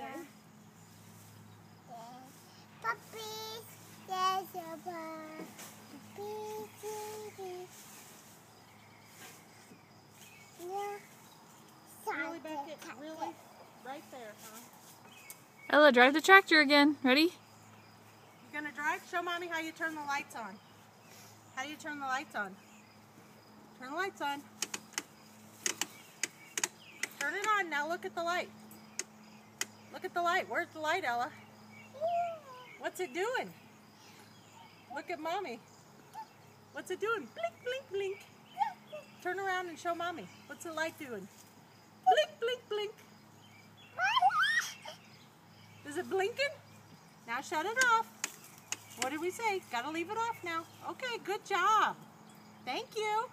today? Puppies, there's a puppy. Really, Beckett? Really? Right there, huh? Ella, drive the tractor again. Ready? You gonna drive? Show Mommy how you turn the lights on. How do you turn the lights on? Turn the lights on. Turn it on. Now look at the light. Look at the light. Where's the light, Ella? What's it doing? Look at Mommy. What's it doing? Blink, blink, blink. Turn around and show Mommy. What's the light doing? Blink, blink, blink. Is it blinking? Now shut it off. What did we say? Gotta leave it off now. Okay, good job. Thank you.